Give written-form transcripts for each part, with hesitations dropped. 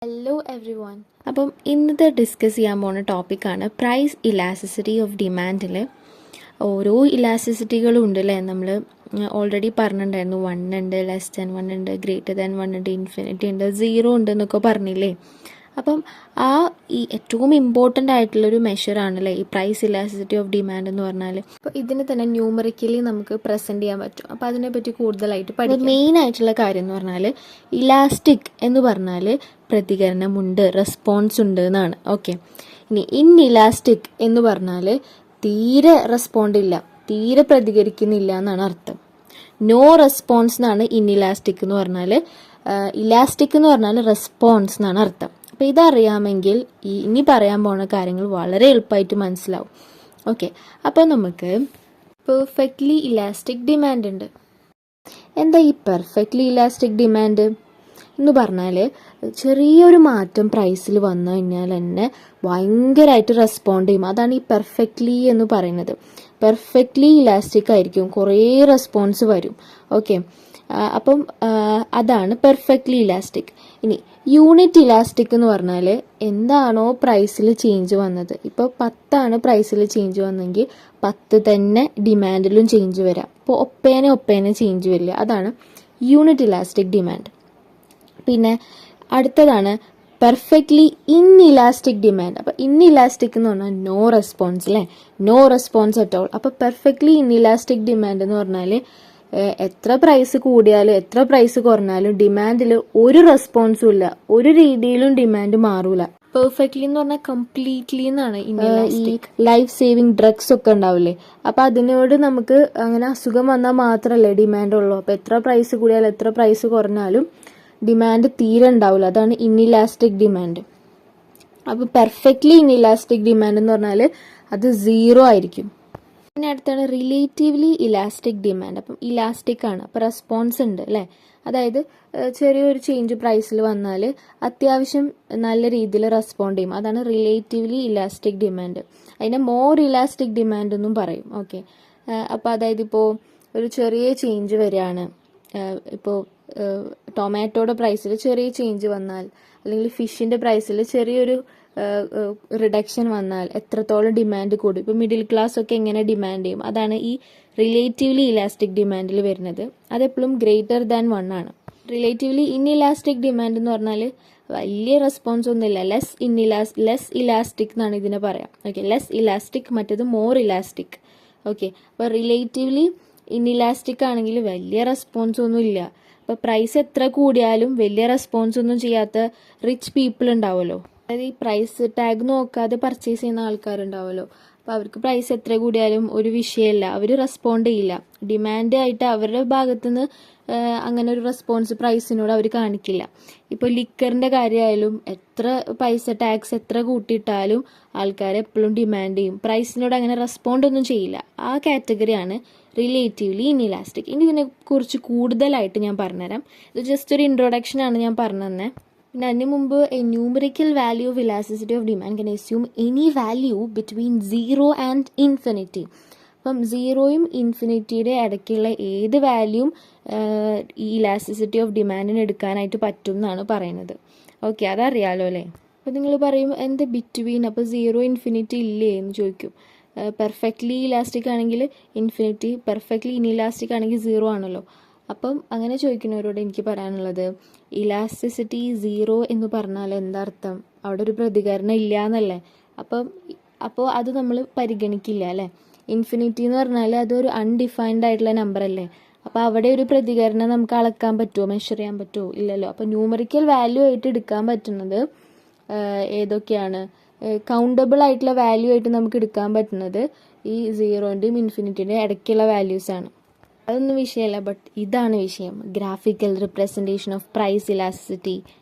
Hello every one. അപ്പം ഇന്നത്തെ discuss ചെയ്യാൻ പോകുന്ന ടോപ്പിക്കാണ് പ്രൈസ് ഇലാസ്റ്റിസിറ്റി ഓഫ് ഡിമാൻഡിൽ. ഓരോ ഇലാസ്റ്റിസിറ്റികളും ഉണ്ട് അല്ലേ. നമ്മൾ ഓൾറെഡി പറഞ്ഞിട്ടുണ്ടായിരുന്നു, 1 ഉണ്ട്, <1 ഉണ്ട്, <1 ഉണ്ട്, ഇൻഫിനിറ്റി ഉണ്ട്, 0 ഉണ്ട് എന്നൊക്കെ പറഞ്ഞില്ലേ. അപ്പം ഈ ഏറ്റവും ഇമ്പോർട്ടൻ്റ് ആയിട്ടുള്ളൊരു മെഷറാണല്ലേ ഈ പ്രൈസ് ഇലാസ്റ്റിസിറ്റി ഓഫ് ഡിമാൻഡ് എന്ന് പറഞ്ഞാൽ. അപ്പോൾ ഇതിന് തന്നെ ന്യൂമറിക്കലി നമുക്ക് പ്രസൻറ്റ് ചെയ്യാൻ പറ്റും. അപ്പോൾ അതിനെപ്പറ്റി കൂടുതലായിട്ട് പഠിക്കും. മെയിൻ ആയിട്ടുള്ള കാര്യം എന്ന് പറഞ്ഞാൽ ഇലാസ്റ്റിക് എന്ന് പറഞ്ഞാൽ പ്രതികരണമുണ്ട്, റെസ്പോൺസ് ഉണ്ട് എന്നാണ്. ഓക്കെ, ഇനി ഇൻഇലാസ്റ്റിക് എന്ന് പറഞ്ഞാൽ തീരെ റെസ്പോണ്ട് ഇല്ല, തീരെ പ്രതികരിക്കുന്നില്ല എന്നാണ് അർത്ഥം. നോ റെസ്പോൺസ് എന്നാണ് ഇൻഇലാസ്റ്റിക് എന്ന് പറഞ്ഞാൽ. ഇലാസ്റ്റിക് എന്ന് പറഞ്ഞാൽ റെസ്പോൺസ് എന്നാണ് അർത്ഥം. അപ്പോൾ ഇതറിയാമെങ്കിൽ ഇനി പറയാൻ പോകുന്ന കാര്യങ്ങൾ വളരെ എളുപ്പമായിട്ട് മനസ്സിലാവും. ഓക്കെ, അപ്പോൾ നമുക്ക് പെർഫെക്റ്റ്ലി ഇലാസ്റ്റിക് ഡിമാൻഡ് ഉണ്ട്. എന്താ ഈ പെർഫെക്റ്റ്ലി ഇലാസ്റ്റിക് ഡിമാൻഡ് എന്ന് പറഞ്ഞാൽ ചെറിയൊരു മാറ്റം പ്രൈസിൽ വന്നു കഴിഞ്ഞാൽ തന്നെ ഭയങ്കരമായിട്ട് റെസ്പോണ്ട് ചെയ്യും. അതാണ് ഈ പെർഫെക്റ്റ്ലി എന്ന് പറയുന്നത്. പെർഫെക്റ്റ്ലി ഇലാസ്റ്റിക് ആയിരിക്കും, കുറേ റെസ്പോൺസ് വരും. ഓക്കെ, അപ്പം അതാണ് പെർഫെക്റ്റ്ലി ഇലാസ്റ്റിക്. ഇനി യൂണിറ്റ് ഇലാസ്റ്റിക് എന്ന് പറഞ്ഞാൽ എന്താണോ പ്രൈസിൽ ചേഞ്ച് വന്നത്, ഇപ്പോൾ 10 പ്രൈസിൽ ചേഞ്ച് വന്നെങ്കിൽ 10 തന്നെ ഡിമാൻഡിലും ചേഞ്ച് വരാം. അപ്പോൾ ഒപ്പേനെ ചേഞ്ച് വരില്ല. അതാണ് യൂണിറ്റ് ഇലാസ്റ്റിക് ഡിമാൻഡ്. പിന്നെ അടുത്തതാണ് പെർഫെക്റ്റ്ലി ഇൻഇലാസ്റ്റിക് ഡിമാൻഡ്. അപ്പോൾ ഇൻഇലാസ്റ്റിക് എന്ന് പറഞ്ഞാൽ നോ റെസ്പോൺസ് അല്ലേ, നോ റെസ്പോൺസ് അറ്റ് ഓൾ. അപ്പോൾ പെർഫെക്റ്റ്ലി ഇൻഇലാസ്റ്റിക് ഡിമാൻഡ് എന്ന് പറഞ്ഞാൽ എത്ര പ്രൈസ് കൂടിയാലും എത്ര പ്രൈസ് കുറഞ്ഞാലും ഡിമാൻഡിൽ ഒരു റെസ്പോൺസും ഇല്ല, ഒരു രീതിയിലും ഡിമാൻഡ് മാറൂല. പെർഫെക്റ്റ്ലി എന്ന് പറഞ്ഞാൽ കംപ്ലീറ്റ്ലി എന്നാണ്. ഈ ലൈഫ് സേവിങ് ഡ്രഗ്സ് ഒക്കെ ഉണ്ടാവില്ലേ, അപ്പൊ അതിനോട് നമുക്ക് അങ്ങനെ അസുഖം വന്നാൽ മാത്രമല്ലേ ഡിമാൻഡ് ഉള്ളൂ. അപ്പൊ എത്ര പ്രൈസ് കൂടിയാലും എത്ര പ്രൈസ് കുറഞ്ഞാലും ഡിമാൻഡ് തീരെ ഉണ്ടാവില്ല. അതാണ് ഇൻഇലാസ്റ്റിക് ഡിമാൻഡ്. അപ്പൊ പെർഫെക്റ്റ്ലി ഇൻഇലാസ്റ്റിക് ഡിമാൻഡ് എന്ന് പറഞ്ഞാൽ അത് 0 ആയിരിക്കും. പിന്നെ അടുത്താണ് റിലേറ്റീവ്ലി ഇലാസ്റ്റിക് ഡിമാൻഡ്. അപ്പം ഇലാസ്റ്റിക് ആണ്, അപ്പം റെസ്പോൺസ് ഉണ്ട് അല്ലേ. അതായത് ചെറിയൊരു ചേഞ്ച് പ്രൈസിൽ വന്നാൽ അത്യാവശ്യം നല്ല രീതിയിൽ റെസ്പോണ്ട് ചെയ്യും. അതാണ് റിലേറ്റീവ്ലി ഇലാസ്റ്റിക് ഡിമാൻഡ്. അതിനെ മോർ ഇലാസ്റ്റിക് ഡിമാൻഡ് എന്നും പറയും. ഓക്കെ, അപ്പോൾ അതായത് ഇപ്പോൾ ഒരു ചെറിയ ചേഞ്ച് വരികയാണ്, ഇപ്പോൾ ടൊമാറ്റോയുടെ പ്രൈസിൽ ചെറിയ ചേഞ്ച് വന്നാൽ, അല്ലെങ്കിൽ ഫിഷിൻ്റെ പ്രൈസിൽ ചെറിയൊരു റിഡക്ഷൻ വന്നാൽ എത്രത്തോളം ഡിമാൻഡ് കൂടും. ഇപ്പോൾ മിഡിൽ ക്ലാസ് ഒക്കെ എങ്ങനെ ഡിമാൻഡ് ചെയ്യും, അതാണ് ഈ റിലേറ്റീവ്ലി ഇലാസ്റ്റിക് ഡിമാൻഡിൽ വരുന്നത്. അതെപ്പോഴും >1 ആണ്. റിലേറ്റീവ്ലി ഇൻഇലാസ്റ്റിക് ഡിമാൻഡ് എന്ന് പറഞ്ഞാൽ വലിയ റെസ്പോൺസ് ഒന്നുമില്ല, ലെസ് ഇലാസ്റ്റിക് എന്നാണ് ഇതിനെ പറയാം. ഓക്കെ, ലെസ് ഇലാസ്റ്റിക്, മറ്റേത് മോർ ഇലാസ്റ്റിക്. ഓക്കെ, അപ്പോൾ റിലേറ്റീവ്ലി ഇൻഇലാസ്റ്റിക് ആണെങ്കിൽ വലിയ റെസ്പോൺസ് ഒന്നും ഇല്ല. അപ്പോൾ പ്രൈസ് എത്ര കൂടിയാലും വലിയ റെസ്പോൺസ് ഒന്നും ചെയ്യാത്ത റിച്ച് പീപ്പിൾ ഉണ്ടാവുമല്ലോ, അതായത് ഈ പ്രൈസ് ടാഗ് നോക്കാതെ പർച്ചേസ് ചെയ്യുന്ന ആൾക്കാരുണ്ടാവുമല്ലോ. അപ്പോൾ അവർക്ക് പ്രൈസ് എത്ര കൂടിയാലും ഒരു വിഷയമല്ല, അവർ റെസ്പോണ്ട് ചെയ്യില്ല. ഡിമാൻഡ് ആയിട്ട് അവരുടെ ഭാഗത്തുനിന്ന് അങ്ങനെ ഒരു റെസ്പോൺസ് പ്രൈസിനോട് അവർ കാണിക്കില്ല. ഇപ്പോൾ ലിക്കറിൻ്റെ കാര്യമായാലും എത്ര പൈസ ടാക്സ് എത്ര കൂട്ടിയിട്ടാലും ആൾക്കാർ എപ്പോഴും ഡിമാൻഡ് ചെയ്യും, പ്രൈസിനോട് അങ്ങനെ റെസ്പോണ്ട് ഒന്നും ചെയ്യില്ല. ആ കാറ്റഗറിയാണ് റിലേറ്റീവ്ലി ഇൻഇലാസ്റ്റിക്. ഇനി ഇതിനെക്കുറിച്ച് കൂടുതലായിട്ട് ഞാൻ പറഞ്ഞുതരാം. ഇത് ജസ്റ്റ് ഒരു ഇൻട്രൊഡക്ഷനാണ് ഞാൻ പറഞ്ഞു തന്നെ. പിന്നെ അതിന് മുമ്പ് A numerical value of elasticity of demand can assume any value between 0 and infinity. അപ്പം 0യും ഇൻഫിനിറ്റിയുടെ ഇടയ്ക്കുള്ള ഏത് വാല്യൂം ഈ ഇലാസ്റ്റിസിറ്റി ഓഫ് ഡിമാൻഡിന് എടുക്കാനായിട്ട് പറ്റും എന്നാണ് പറയുന്നത്. ഓക്കെ, അതറിയാലോ അല്ലേ. അപ്പോൾ നിങ്ങൾ പറയും എന്ത് ബിറ്റ്വീൻ, അപ്പോൾ 0 ഇൻഫിനിറ്റി ഇല്ലേ എന്ന് ചോദിക്കും. പെർഫെക്റ്റ്ലി ഇലാസ്റ്റിക് ആണെങ്കിൽ ഇൻഫിനിറ്റി, പെർഫെക്റ്റ്ലി ഇൻഇലാസ്റ്റിക് ആണെങ്കിൽ 0 ആണല്ലോ. അപ്പം അങ്ങനെ ചോദിക്കുന്നവരോട് എനിക്ക് പറയാനുള്ളത്, ഇലാസ്റ്റിസിറ്റി 0 എന്ന് പറഞ്ഞാൽ എന്താർത്ഥം, അവിടെ ഒരു പ്രതികരണം ഇല്ല എന്നല്ലേ. അപ്പോൾ അത് നമ്മൾ പരിഗണിക്കില്ല അല്ലേ. ഇൻഫിനിറ്റി എന്ന് പറഞ്ഞാൽ അതൊരു അൺഡിഫൈൻഡ് ആയിട്ടുള്ള നമ്പർ അല്ലേ. അപ്പോൾ അവിടെ ഒരു പ്രതികരണം നമുക്ക് അളക്കാൻ പറ്റുമോ, മെഷർ ചെയ്യാൻ പറ്റുമോ, ഇല്ലല്ലോ. അപ്പോൾ ന്യൂമറിക്കൽ വാല്യൂ ആയിട്ട് എടുക്കാൻ പറ്റുന്നത് ഏതൊക്കെയാണ്, കൗണ്ടബിൾ ആയിട്ടുള്ള വാല്യൂ ആയിട്ട് നമുക്ക് എടുക്കാൻ പറ്റുന്നത് ഈ 0ൻ്റെയും ഇൻഫിനിറ്റിൻ്റെയും ഇടയ്ക്കുള്ള വാല്യൂസാണ്. അതൊന്നും വിഷയമല്ല, ബട്ട് ഇതാണ് വിഷയം, graphical representation of price elasticity.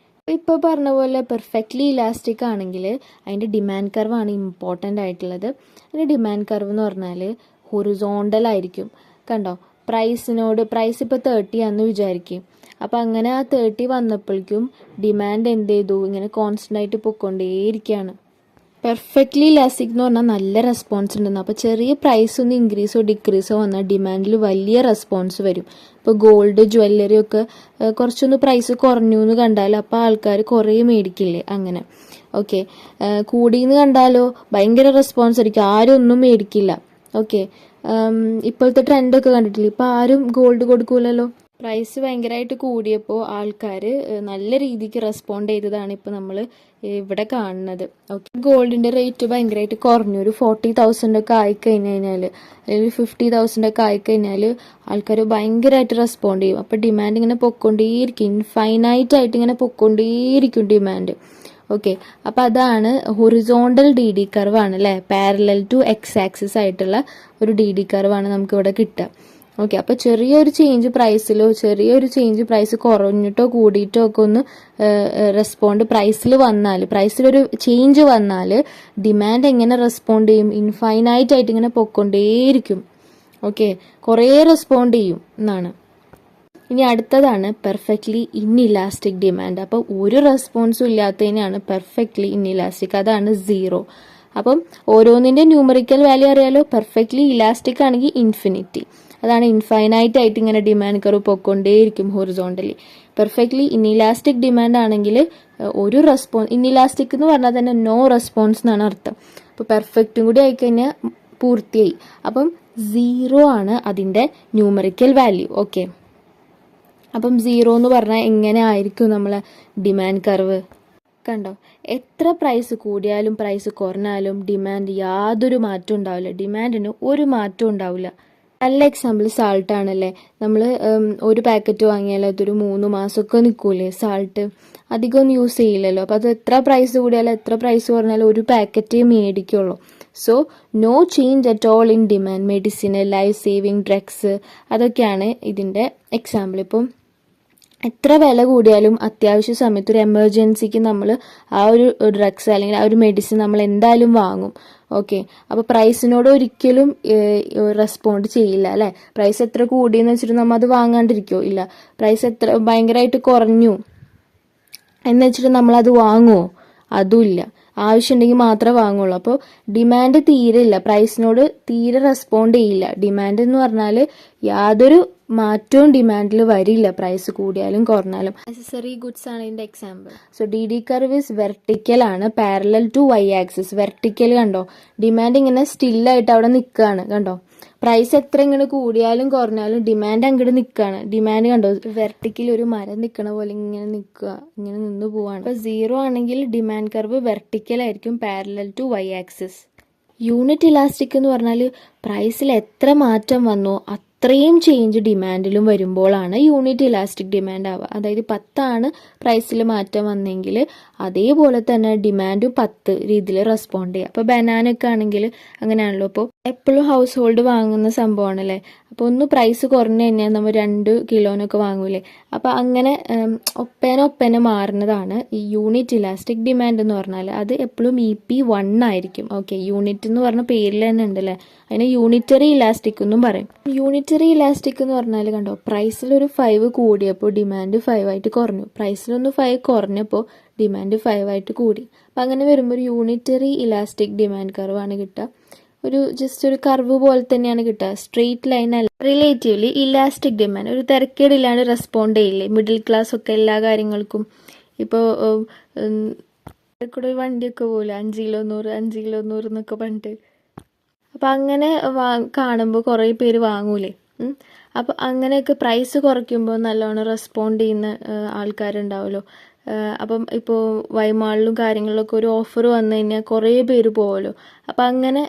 ഇപ്പോൾ പറഞ്ഞ പോലെ പെർഫെക്റ്റ്ലി ഇലാസ്റ്റിക് ആണെങ്കിൽ അതിൻ്റെ ഡിമാൻഡ് കർവാണ് ഇമ്പോർട്ടൻ്റ് ആയിട്ടുള്ളത്. അതിൻ്റെ ഡിമാൻഡ് കർവ് എന്ന് പറഞ്ഞാൽ ഹൊറിസോണ്ടൽ ആയിരിക്കും. കണ്ടോ, പ്രൈസ് ഇപ്പോൾ 30 ആണെന്ന് വിചാരിക്കും. അപ്പോൾ അങ്ങനെ ആ 30 വന്നപ്പോഴേക്കും ഡിമാൻഡ് എന്ത് ചെയ്തു, ഇങ്ങനെ കോൺസ്റ്റൻ്റ് ആയിട്ട് പൊയ്ക്കൊണ്ടേയിരിക്കുകയാണ്. പെർഫെക്റ്റ്ലി ഇലാസ്റ്റിക് എന്ന് പറഞ്ഞാൽ നല്ല റെസ്പോൺസ് ഉണ്ടെന്ന്. അപ്പോൾ ചെറിയ പ്രൈസ് ഒന്ന് ഇൻക്രീസോ ഡിക്രീസോ വന്നാൽ ഡിമാൻഡിൽ വലിയ റെസ്പോൺസ് വരും. ഇപ്പോൾ ഗോൾഡ് ജ്വല്ലറി ഒക്കെ കുറച്ചൊന്ന് പ്രൈസ് കുറഞ്ഞു എന്ന് കണ്ടാൽ അപ്പോൾ ആൾക്കാർ കുറേ മേടിക്കില്ലേ, അങ്ങനെ. ഓക്കെ, കൂടിയെന്ന് കണ്ടാലോ ഭയങ്കര റെസ്പോൺസ് ആയിരിക്കും, ആരും ഒന്നും മേടിക്കില്ല. ഓക്കെ, ഇപ്പോഴത്തെ ട്രെൻഡൊക്കെ കണ്ടിട്ടില്ലേ, ഇപ്പോൾ ആരും ഗോൾഡ് കൊടുക്കൂലല്ലോ. പ്രൈസ് ഭയങ്കരമായിട്ട് കൂടിയപ്പോൾ ആൾക്കാർ നല്ല രീതിക്ക് റെസ്പോണ്ട് ചെയ്തതാണ് ഇപ്പോൾ നമ്മൾ ഇവിടെ കാണുന്നത്. ഓക്കെ, ഗോൾഡിൻ്റെ റേറ്റ് ഭയങ്കരമായിട്ട് കുറഞ്ഞു. ഒരു 40,000 ഒക്കെ ആയിക്കഴിഞ്ഞാൽ അല്ലെങ്കിൽ 50,000 ഒക്കെ ആയിക്കഴിഞ്ഞാൽ ആൾക്കാർ ഭയങ്കരമായിട്ട് റെസ്പോണ്ട് ചെയ്യും. അപ്പോൾ ഡിമാൻഡ് ഇങ്ങനെ പൊയ്ക്കൊണ്ടേയിരിക്കും, ഇൻഫൈനൈറ്റ് ആയിട്ട് ഇങ്ങനെ പൊയ്ക്കൊണ്ടേയിരിക്കും ഡിമാൻഡ്. ഓക്കെ, അപ്പോൾ അതാണ് ഹൊറിസോണ്ടൽ ഡി ഡി കർവാണ് അല്ലേ, പാരലൽ ടു എക്സ് ആക്സിസ് ആയിട്ടുള്ള ഒരു ഡി ഡി കർവാണ് നമുക്കിവിടെ കിട്ടുക. ഓക്കെ, അപ്പോൾ ചെറിയൊരു ചേഞ്ച് പ്രൈസിലോ ചെറിയൊരു ചേഞ്ച് പ്രൈസ് കുറഞ്ഞിട്ടോ കൂടിയിട്ടോ ഒക്കെ ഒന്ന് റെസ്പോണ്ട് പ്രൈസിലൊരു ചേഞ്ച് വന്നാൽ ഡിമാൻഡ് എങ്ങനെ റെസ്പോണ്ട് ചെയ്യും, ഇൻഫൈനൈറ്റ് ആയിട്ട് ഇങ്ങനെ പൊയ്ക്കൊണ്ടേയിരിക്കും. ഓക്കെ, കുറേ റെസ്പോണ്ട് ചെയ്യും എന്നാണ്. ഇനി അടുത്തതാണ് പെർഫെക്റ്റ്ലി ഇൻഇലാസ്റ്റിക് ഡിമാൻഡ്. അപ്പോൾ ഒരു റെസ്പോൺസും ഇല്ലാത്തതിനാണ് പെർഫെക്റ്റ്ലി ഇൻഇലാസ്റ്റിക്, അതാണ് 0. അപ്പം ഓരോന്നിൻ്റെ ന്യൂമറിക്കൽ വാല്യൂ അറിയാലോ. പെർഫെക്റ്റ്ലി ഇലാസ്റ്റിക് ആണെങ്കിൽ ഇൻഫിനിറ്റി, അതാണ് ഇൻഫൈനൈറ്റ് ആയിട്ട് ഇങ്ങനെ ഡിമാൻഡ് കർവ് പൊയ്ക്കൊണ്ടേയിരിക്കും ഹൊറിസോണ്ടലി. പെർഫെക്റ്റ്ലി ഇൻഇലാസ്റ്റിക് ഡിമാൻഡ് ആണെങ്കിൽ ഒരു ഇൻഇലാസ്റ്റിക് എന്ന് പറഞ്ഞാൽ തന്നെ നോ റെസ്പോൺസ് എന്നാണ് അർത്ഥം. അപ്പോൾ പെർഫെക്റ്റും കൂടി ആയിക്കഴിഞ്ഞാൽ പൂർത്തിയായി. അപ്പം 0 ആണ് അതിൻ്റെ ന്യൂമറിക്കൽ വാല്യൂ. ഓക്കെ, അപ്പം 0 എന്ന് പറഞ്ഞാൽ എങ്ങനെ ആയിരിക്കും നമ്മളെ ഡിമാൻഡ് കർവ്? കണ്ടോ, എത്ര പ്രൈസ് കൂടിയാലും പ്രൈസ് കുറഞ്ഞാലും ഡിമാൻഡ് യാതൊരു മാറ്റവും ഉണ്ടാവില്ല, ഡിമാൻഡിന് ഒരു മാറ്റവും ഉണ്ടാവില്ല. നല്ല എക്സാമ്പിൾ സാൾട്ട് ആണല്ലേ. നമ്മൾ ഒരു പാക്കറ്റ് വാങ്ങിയാൽ അതൊരു 3 മാസമൊക്കെ നിൽക്കൂലേ സാൾട്ട്, അധികമൊന്നും യൂസ് ചെയ്യില്ലല്ലോ. അപ്പോൾ അത് എത്ര പ്രൈസ് കൂടിയാലും എത്ര പ്രൈസ് കുറഞ്ഞാലും ഒരു പാക്കറ്റേ മേടിക്കുള്ളൂ. So no change at all in demand. മെഡിസിന്, ലൈഫ് സേവിങ് ഡ്രഗ്സ്, അതൊക്കെയാണ് ഇതിൻ്റെ എക്സാമ്പിൾ. ഇപ്പം എത്ര വില കൂടിയാലും അത്യാവശ്യ സമയത്ത് ഒരു എമർജൻസിക്ക് നമ്മൾ ആ ഒരു ഡ്രഗ്സ് അല്ലെങ്കിൽ ആ ഒരു മെഡിസിൻ നമ്മൾ എന്തായാലും വാങ്ങും. ഓക്കെ, അപ്പോൾ പ്രൈസിനോട് ഒരിക്കലും റെസ്പോണ്ട് ചെയ്യില്ല അല്ലേ. പ്രൈസ് എത്ര കൂടിയെന്ന് വെച്ചിട്ട് നമ്മൾ അത് വാങ്ങാണ്ടിരിക്കുമോ? ഇല്ല. പ്രൈസ് എത്ര ഭയങ്കരമായിട്ട് കുറഞ്ഞു എന്ന് വെച്ചിട്ട് നമ്മളത് വാങ്ങുമോ? അതുമില്ല. ആവശ്യമുണ്ടെങ്കിൽ മാത്രമേ വാങ്ങുള്ളൂ. അപ്പോൾ ഡിമാൻഡ് തീരെ ഇല്ല, പ്രൈസിനോട് തീരെ റെസ്പോണ്ട് ചെയ്യില്ല. ഡിമാൻഡ് എന്ന് പറഞ്ഞാൽ യാതൊരു മാറ്റവും ഡിമാൻഡിൽ വരില്ല, പ്രൈസ് കൂടിയാലും കുറഞ്ഞാലും. നെസസറി ഗുഡ്സ് ആണ് ഇതിൻ്റെ example. So D D curve is vertical ആണ്, parallel to Y axis. Vertical കണ്ടോ, ഡിമാൻഡ് ഇങ്ങനെ സ്റ്റില്ലായിട്ട് അവിടെ നിൽക്കുകയാണ് കണ്ടോ. പ്രൈസ് എത്ര ഇങ്ങനെ കൂടിയാലും കുറഞ്ഞാലും ഡിമാൻഡ് അങ്ങോട്ട് നിൽക്കുകയാണ്. ഡിമാൻഡ് കണ്ടോ, വെർട്ടിക്കൽ ഒരു മരം നിൽക്കണ പോലെ ഇങ്ങനെ നിൽക്കുക, ഇങ്ങനെ നിന്ന് പോവാണ്. അപ്പോൾ 0 ആണെങ്കിൽ ഡിമാൻഡ് കർവ് വെർട്ടിക്കൽ ആയിരിക്കും, parallel to Y axis. Unit elastic എന്ന് പറഞ്ഞാൽ പ്രൈസിൽ എത്ര മാറ്റം വന്നോ അത്രയും ചേഞ്ച് ഡിമാൻഡിലും വരുമ്പോഴാണ് യൂണിറ്റ് ഇലാസ്റ്റിക് ഡിമാൻഡ് ആവുക. അതായത് 10 ആണ് പ്രൈസിൽ മാറ്റം വന്നെങ്കിൽ അതേപോലെ തന്നെ ഡിമാൻഡും 10 രീതിയിൽ റെസ്പോണ്ട് ചെയ്യുക. അപ്പോൾ ബനാനൊക്കെ ആണെങ്കിൽ അങ്ങനെയാണല്ലോ. അപ്പോൾ എപ്പോഴും ഹൗസ് ഹോൾഡ് വാങ്ങുന്ന സംഭവമാണല്ലേ. അപ്പോൾ ഒന്ന് പ്രൈസ് കുറഞ്ഞു കഴിഞ്ഞാൽ നമ്മൾ 2 കിലോനൊക്കെ വാങ്ങൂലേ. അപ്പോൾ അങ്ങനെ ഒപ്പേന മാറുന്നതാണ് ഈ യൂണിറ്റ് ഇലാസ്റ്റിക് ഡിമാൻഡ് എന്ന് പറഞ്ഞാൽ. അത് എപ്പോഴും EP1 ആയിരിക്കും. ഓക്കെ, യൂണിറ്റ് എന്ന് പറഞ്ഞ പേരിൽ തന്നെ ഉണ്ടല്ലേ, അതിന് യൂണിറ്ററി ഇലാസ്റ്റിക് എന്നും പറയും. യൂണിറ്ററി ഇലാസ്റ്റിക് എന്ന് പറഞ്ഞാൽ കണ്ടോ, പ്രൈസിലൊരു 5 കൂടിയപ്പോൾ ഡിമാൻഡ് 5 ആയിട്ട് കുറഞ്ഞു, പ്രൈസിലൊന്ന് 5 കുറഞ്ഞപ്പോൾ ഡിമാൻഡ് 5 ആയിട്ട് കൂടി. അപ്പം അങ്ങനെ വരുമ്പോൾ ഒരു യൂണിറ്ററി ഇലാസ്റ്റിക് ഡിമാൻഡ് കർവാണ് കിട്ടുക. ജസ്റ്റ് ഒരു കർവ് പോലെ തന്നെയാണ് കിട്ടുക, സ്ട്രെയിറ്റ് ലൈൻ അല്ല. റിലേറ്റീവ്ലി ഇലാസ്റ്റിക് ഡിമാൻഡ് ഒരു തിരക്കേടില്ലാണ്ട് റെസ്പോണ്ട് ചെയ്യില്ലേ മിഡിൽ ക്ലാസ് ഒക്കെ എല്ലാ കാര്യങ്ങൾക്കും. ഇപ്പോൾ കൂടെ ഒരു വണ്ടിയൊക്കെ പോലെ 5 കിലോ 100 എന്നൊക്കെ പറഞ്ഞിട്ട്, അപ്പം അങ്ങനെ കാണുമ്പോൾ കുറേ പേര് വാങ്ങൂലേ. അപ്പോൾ അങ്ങനെയൊക്കെ പ്രൈസ് കുറയ്ക്കുമ്പോൾ നല്ലോണം റെസ്പോണ്ട് ചെയ്യുന്ന ആൾക്കാരുണ്ടാവുമല്ലോ. അപ്പം ഇപ്പോൾ വൈമാളിലും കാര്യങ്ങളിലൊക്കെ ഒരു ഓഫർ വന്നു കഴിഞ്ഞാൽ കുറേ പേര് പോകുമല്ലോ. അപ്പം അങ്ങനെ